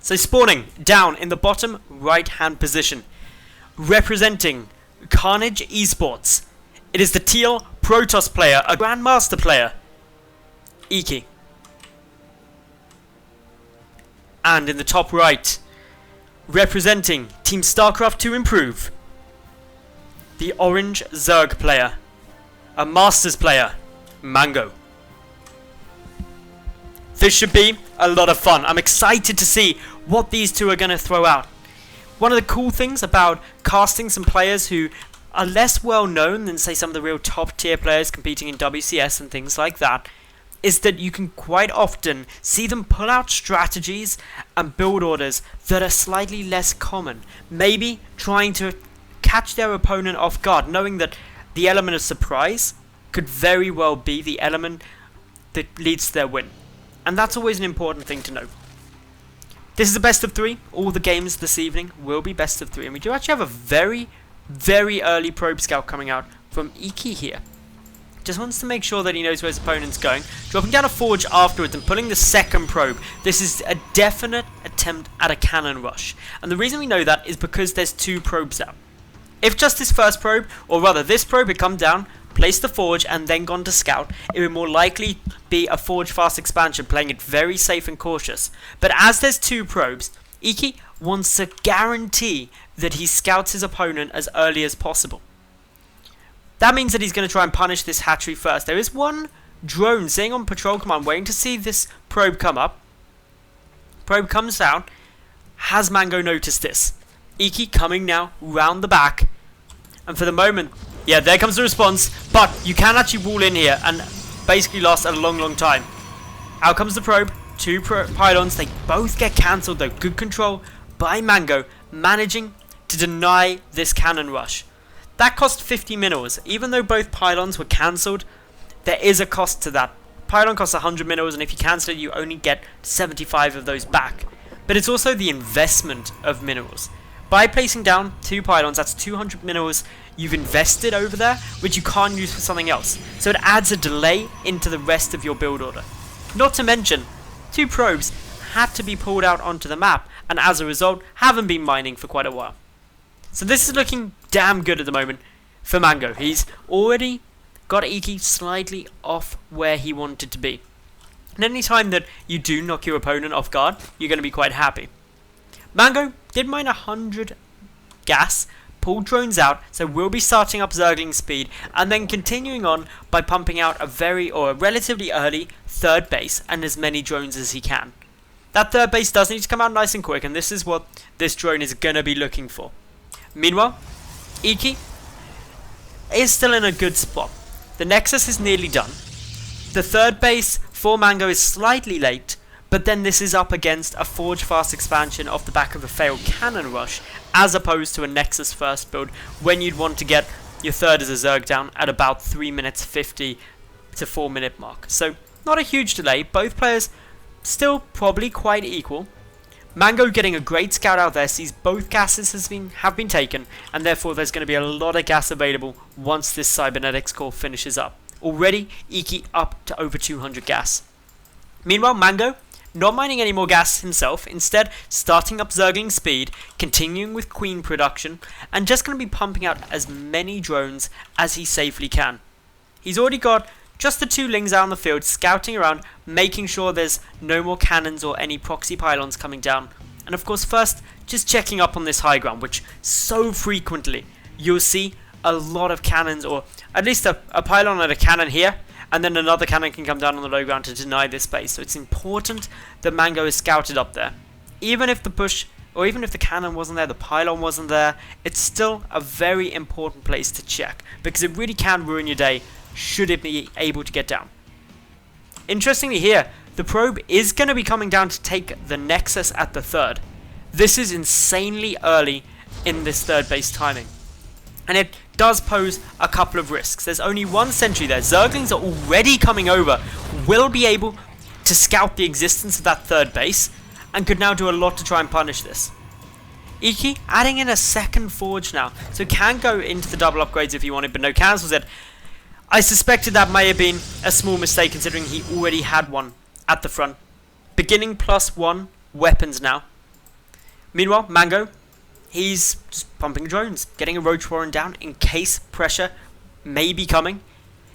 So spawning down in the bottom right hand position, representing Carnage Esports, it is the teal Protoss player, a Grandmaster player, Eiki. And in the top right, representing Team StarCraft to Improve, the orange Zerg player, a Masters player, MangO. This should be a lot of fun. I'm excited to see what these two are going to throw out. One of the cool things about casting some players who are less well known than, say, some of the real top tier players competing in WCS and things like that, is that you can quite often see them pull out strategies and build orders that are slightly less common. Maybe trying to catch their opponent off guard, knowing that the element of surprise could very well be the element that leads to their win. And that's always an important thing to know. This is a best of 3. All the games this evening will be best of 3. And we do actually have a very, very early probe scout coming out from Eiki here. Just wants to make sure that he knows where his opponent's going. Dropping down a forge afterwards and pulling the second probe. This is a definite attempt at a cannon rush. And the reason we know that is because there's 2 probes out. If just this first probe, or rather this probe, had come down, placed the forge and then gone to scout, it would more likely be a forge fast expansion, playing it very safe and cautious. But as there's 2 probes, Eiki wants to guarantee that he scouts his opponent as early as possible. That means that he's going to try and punish this hatchery first. There is one drone sitting on patrol command waiting to see this probe come up. Probe comes out. Has MangO noticed this? Eiki coming now round the back. And for the moment, yeah, there comes the response. But you can actually wall in here and basically last a long, long time. Out comes the probe. 2 pylons. They both get cancelled though. Good control by MangO, managing to deny this cannon rush. That cost 50 minerals. Even though both pylons were cancelled, there is a cost to that. Pylon costs 100 minerals, and if you cancel it, you only get 75 of those back. But it's also the investment of minerals. By placing down 2 pylons, that's 200 minerals you've invested over there, which you can't use for something else. So it adds a delay into the rest of your build order. Not to mention, 2 probes had to be pulled out onto the map, and as a result, haven't been mining for quite a while. So this is looking damn good at the moment for MangO. He's already got Eiki slightly off where he wanted to be. And any time that you do knock your opponent off guard, you're going to be quite happy. MangO did mine 100 gas, pulled drones out, so we'll be starting up Zergling speed, and then continuing on by pumping out a relatively early 3rd base and as many drones as he can. That 3rd base does need to come out nice and quick, and this is what this drone is going to be looking for. Meanwhile, Eiki is still in a good spot. The Nexus is nearly done. The 3rd base for MangO is slightly late, but then this is up against a Forge Fast expansion off the back of a failed Cannon Rush, as opposed to a Nexus first build, when you'd want to get your 3rd as a Zerg down at about 3 minutes 50 to 4 minute mark. So, not a huge delay. Both players still probably quite equal. MangO getting a great scout out there, sees both gases have been taken, and therefore there's going to be a lot of gas available once this cybernetics core finishes up. Already, Eiki up to over 200 gas. Meanwhile, MangO not mining any more gas himself, instead starting up Zergling speed, continuing with Queen production, and just going to be pumping out as many drones as he safely can. He's already got just the 2 lings out on the field, scouting around, making sure there's no more cannons or any proxy pylons coming down. And of course, first, just checking up on this high ground, which so frequently you'll see a lot of cannons, or at least a pylon and a cannon here, and then another cannon can come down on the low ground to deny this base. So it's important that MangO is scouted up there. Even if the push, or even if the cannon wasn't there, the pylon wasn't there, it's still a very important place to check, because it really can ruin your day should it be able to get down. Interestingly here, the probe is going to be coming down to take the Nexus at the 3rd. This is insanely early in this 3rd base timing. And it does pose a couple of risks. There's only 1 sentry there. Zerglings are already coming over, will be able to scout the existence of that 3rd base, and could now do a lot to try and punish this. Eiki adding in a 2nd forge now, so can go into the double upgrades if he wanted, but no, cancels it. I suspected that may have been a small mistake considering he already had one at the front. Beginning +1 weapons now. Meanwhile, MangO, he's just pumping drones, getting a roach warren down in case pressure may be coming.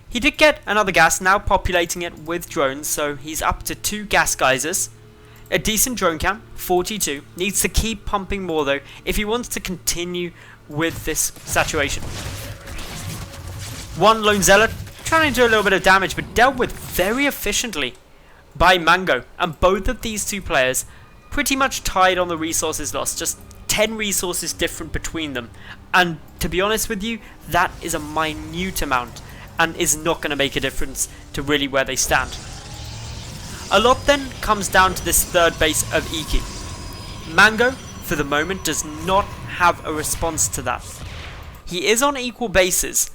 He did get another gas, now populating it with drones, so he's up to 2 gas geysers. A decent drone count, 42. Needs to keep pumping more though if he wants to continue with this saturation. One lone zealot trying to do a little bit of damage, but dealt with very efficiently by MangO. And both of these two players pretty much tied on the resources lost, just 10 resources different between them. And to be honest with you, that is a minute amount and is not going to make a difference to really where they stand. A lot then comes down to this third base of Eiki. MangO, for the moment, does not have a response to that. He is on equal bases,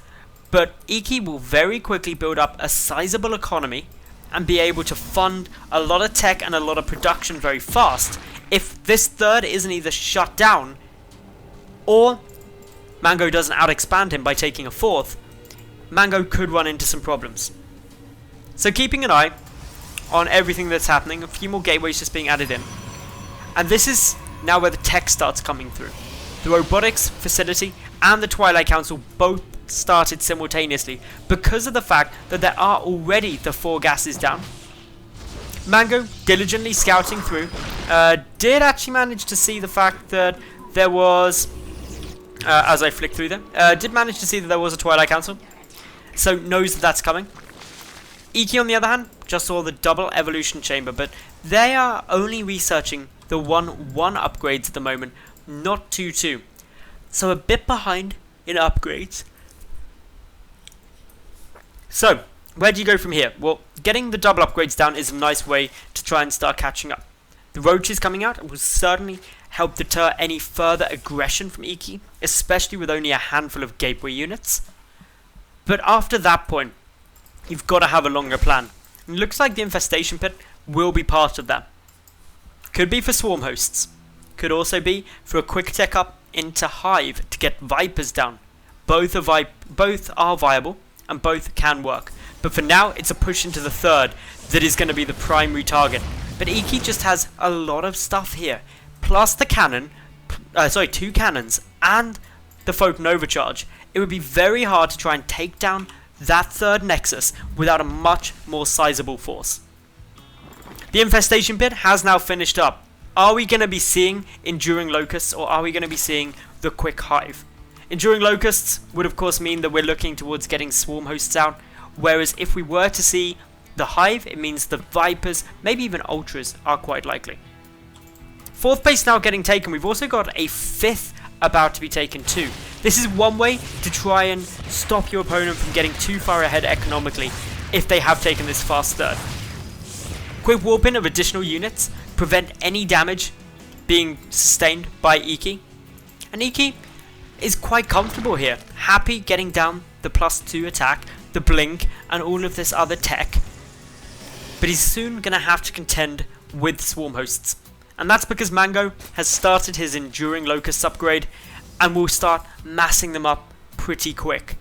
but Eiki will very quickly build up a sizable economy and be able to fund a lot of tech and a lot of production very fast if this third isn't either shut down or MangO doesn't out-expand him by taking a fourth. MangO could run into some problems. So keeping an eye on everything that's happening, a few more gateways just being added in. And this is now where the tech starts coming through. The robotics facility and the Twilight Council both started simultaneously because of the fact that there are already the 4 gases down. MangO, diligently scouting through, did actually manage to see the fact that there was, as I flick through them, did manage to see that there was a Twilight Council, so knows that that's coming. Eiki, on the other hand, just saw the double evolution chamber, but they are only researching the 1-1 upgrades at the moment, not 2-2. So a bit behind in upgrades. So, where do you go from here? Well, getting the double upgrades down is a nice way to try and start catching up. The roaches coming out will certainly help deter any further aggression from Eiki, especially with only a handful of gateway units. But after that point, you've got to have a longer plan. And it looks like the infestation pit will be part of that. Could be for swarm hosts. Could also be for a quick tech up into hive to get vipers down. Both are viable and both can work. But for now, it's a push into the third that is going to be the primary target. But Eiki just has a lot of stuff here. Plus the cannon, 2 cannons, and the Photon Overcharge. It would be very hard to try and take down that third nexus without a much more sizable force. The infestation pit has now finished up. Are we going to be seeing enduring locusts, or are we going to be seeing the quick hive? Enduring locusts would of course mean that we're looking towards getting swarm hosts out, whereas if we were to see the hive, it means the vipers, maybe even ultras, are quite likely. 4th base now getting taken. We've also got a 5th about to be taken too. This is one way to try and stop your opponent from getting too far ahead economically if they have taken this fast third. Quick warp in of additional units prevent any damage being sustained by Eiki. And Eiki is quite comfortable here, happy getting down the +2 attack, the blink, and all of this other tech. But he's soon going to have to contend with swarm hosts. And that's because MangO has started his Enduring Locusts upgrade and will start massing them up pretty quick.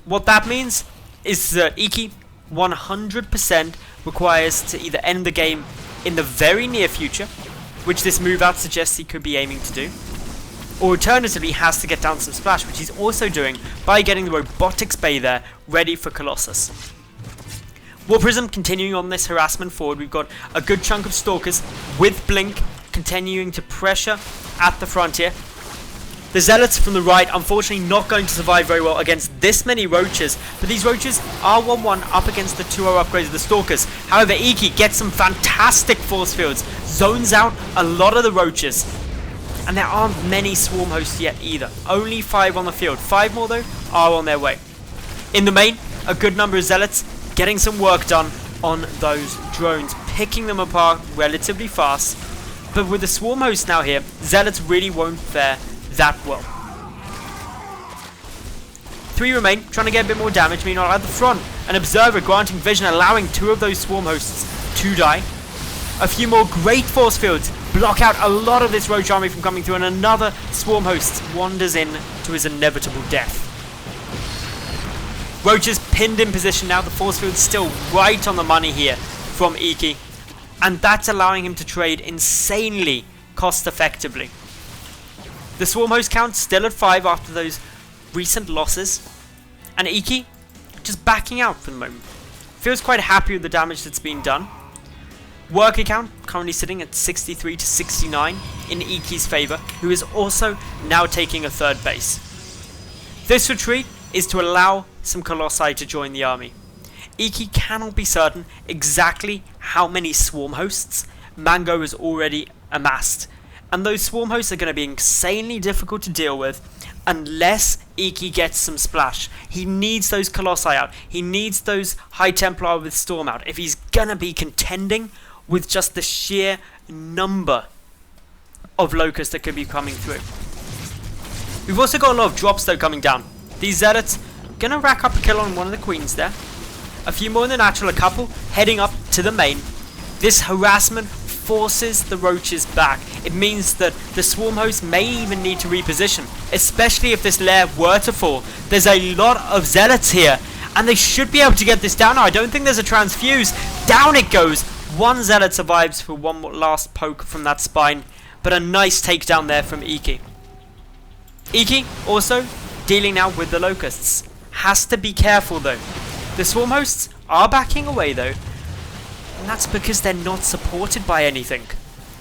What that means is that Eiki 100% requires to either end the game in the very near future, which this move out suggests he could be aiming to do, or alternatively has to get down some splash, which he's also doing by getting the robotics bay there ready for Colossus. War Prism continuing on this harassment forward. We've got a good chunk of stalkers with blink continuing to pressure at the frontier. The zealots from the right unfortunately not going to survive very well against this many roaches, but these roaches are 1-1 up against the 2-0 upgrades of the stalkers. However, Eiki gets some fantastic force fields, zones out a lot of the roaches, and there aren't many swarm hosts yet either. Only 5 on the field. 5 more though are on their way. In the main, a good number of zealots getting some work done on those drones, picking them apart relatively fast. But with the swarm host now here, zealots really won't fare that well. 3 remain, trying to get a bit more damage. Meanwhile, at the front, an observer granting vision, allowing 2 of those swarm hosts to die. A few more great force fields block out a lot of this roach army from coming through, and another swarm host wanders in to his inevitable death. Roaches pinned in position now. The force field's still right on the money here from Eiki, and that's allowing him to trade insanely cost effectively. The swarm host count still at 5 after those recent losses, and Eiki just backing out for the moment. Feels quite happy with the damage that's been done. Worker count currently sitting at 63 to 69 in Eiki's favour, who is also now taking a third base. This retreat is to allow some Colossi to join the army. Eiki cannot be certain exactly how many swarm hosts MangO has already amassed, and those swarm hosts are going to be insanely difficult to deal with unless Eiki gets some splash. He needs those Colossi out. He needs those High Templar with Storm out if he's going to be contending with just the sheer number of Locusts that could be coming through. We've also got a lot of drops though coming down. These Zealots going to rack up a kill on one of the Queens there. A few more in the natural, a couple heading up to the main. This harassment forces the roaches back. It means that the swarm host may even need to reposition, especially if this lair were to fall. There's a lot of zealots here, and they should be able to get this down now. I don't think there's a transfuse. Down it goes. One zealot survives for one more last poke from that spine, but a nice takedown there from Eiki. Eiki also dealing now with the locusts. Has to be careful though. The swarm hosts are backing away though, and that's because they're not supported by anything.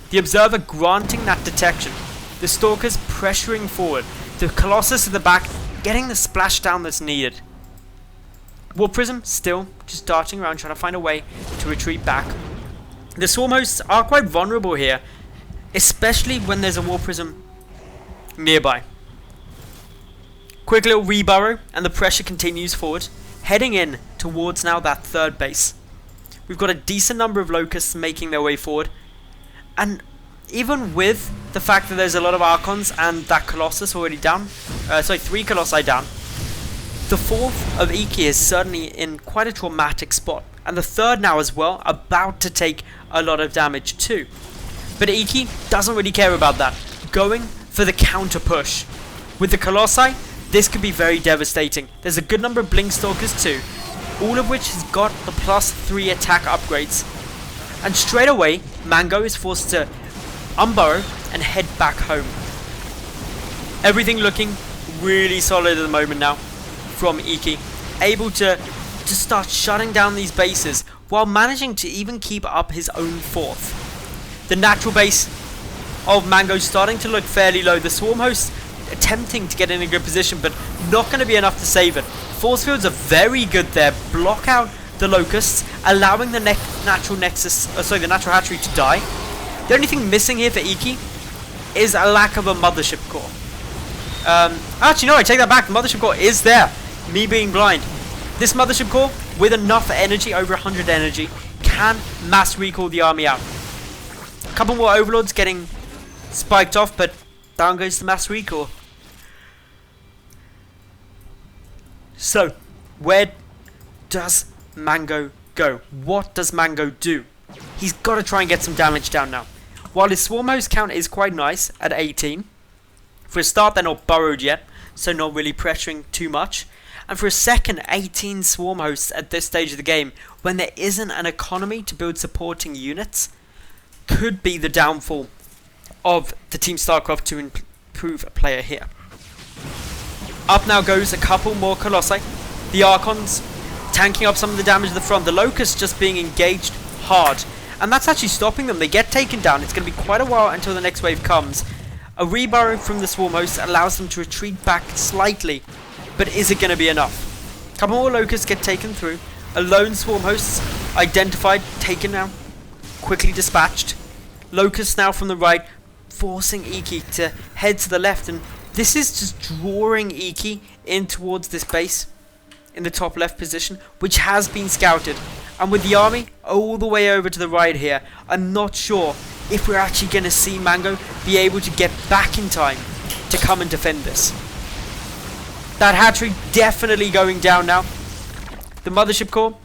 The observer granting that detection, the stalkers pressuring forward, the colossus at the back getting the splashdown that's needed. War Prism still just darting around trying to find a way to retreat back. The swarm hosts are quite vulnerable here, especially when there's a War Prism nearby. Quick little reburrow and the pressure continues forward, heading in towards now that third base. We've got a decent number of locusts making their way forward, and even with the fact that there's a lot of Archons and that Colossus already down, 3 Colossi down, the fourth of Eiki is certainly in quite a traumatic spot, and the third now as well, about to take a lot of damage too. But Eiki doesn't really care about that, going for the counter push. With the Colossi, this could be very devastating. There's a good number of Blink Stalkers too, all of which has got the +3 attack upgrades. And straight away, MangO is forced to unburrow and head back home. Everything looking really solid at the moment now from Eiki, able to start shutting down these bases while managing to even keep up his own fourth. The natural base of MangO starting to look fairly low. The swarm host attempting to get in a good position, but not going to be enough to save it. Force fields are very good there. Block out the locusts, allowing the natural hatchery to die. The only thing missing here for Eiki is a lack of a mothership core. Actually, no, I take that back. The mothership core is there. Me being blind. This mothership core, with enough energy, over 100 energy, can mass recall the army out. A couple more overlords getting spiked off, but down goes the mass recall. So, where does MangO go? What does MangO do? He's got to try and get some damage down now. While his swarm host count is quite nice at 18, for a start they're not burrowed yet, so not really pressuring too much. And for a second, 18 swarm hosts at this stage of the game, when there isn't an economy to build supporting units, could be the downfall of the Team StarCraft to improve a player here. Up now goes a couple more Colossi. The Archons tanking up some of the damage at the front. The Locusts just being engaged hard. And that's actually stopping them. They get taken down. It's going to be quite a while until the next wave comes. A reburrow from the Swarm Host allows them to retreat back slightly. But is it going to be enough? A couple more Locusts get taken through. A lone Swarm Host identified, taken down, quickly dispatched. Locusts now from the right, forcing Eiki to head to the left, and this is just drawing Eiki in towards this base in the top left position, which has been scouted. And with the army all the way over to the right here, I'm not sure if we're actually going to see MangO be able to get back in time to come and defend this. That hatchery definitely going down now. The mothership core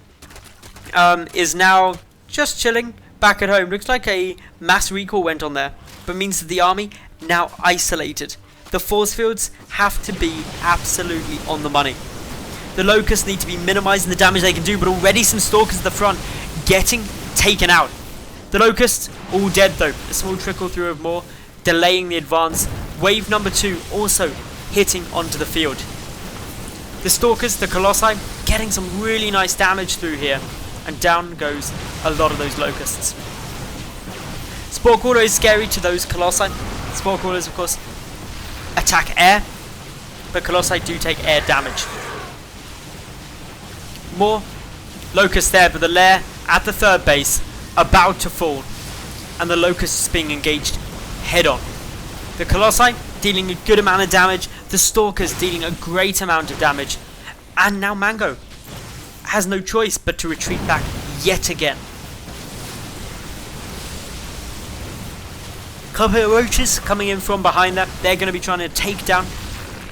is now just chilling back at home. Looks like a mass recall went on there, but means that the army now isolated. The force fields have to be absolutely on the money. The Locusts need to be minimizing the damage they can do, but already some Stalkers at the front getting taken out. The Locusts all dead though. A small trickle through of more delaying the advance. Wave number 2 also hitting onto the field. The Stalkers, the Colossi, getting some really nice damage through here, and down goes a lot of those Locusts. Spore Crawler is scary to those Colossi. Spore Crawlers, of course, attack air, but Colossi do take air damage. More Locusts there, but the lair at the third base about to fall, and the Locusts being engaged head on. The Colossi dealing a good amount of damage, the Stalkers dealing a great amount of damage, and now MangO has no choice but to retreat back yet again. Couple of roaches coming in from behind that. They're going to be trying to take down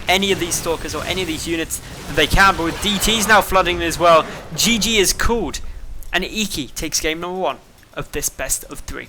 any of these Stalkers or any of these units that they can, but with DTs now flooding as well, GG is called, and Eiki takes game number 1 of this best of 3.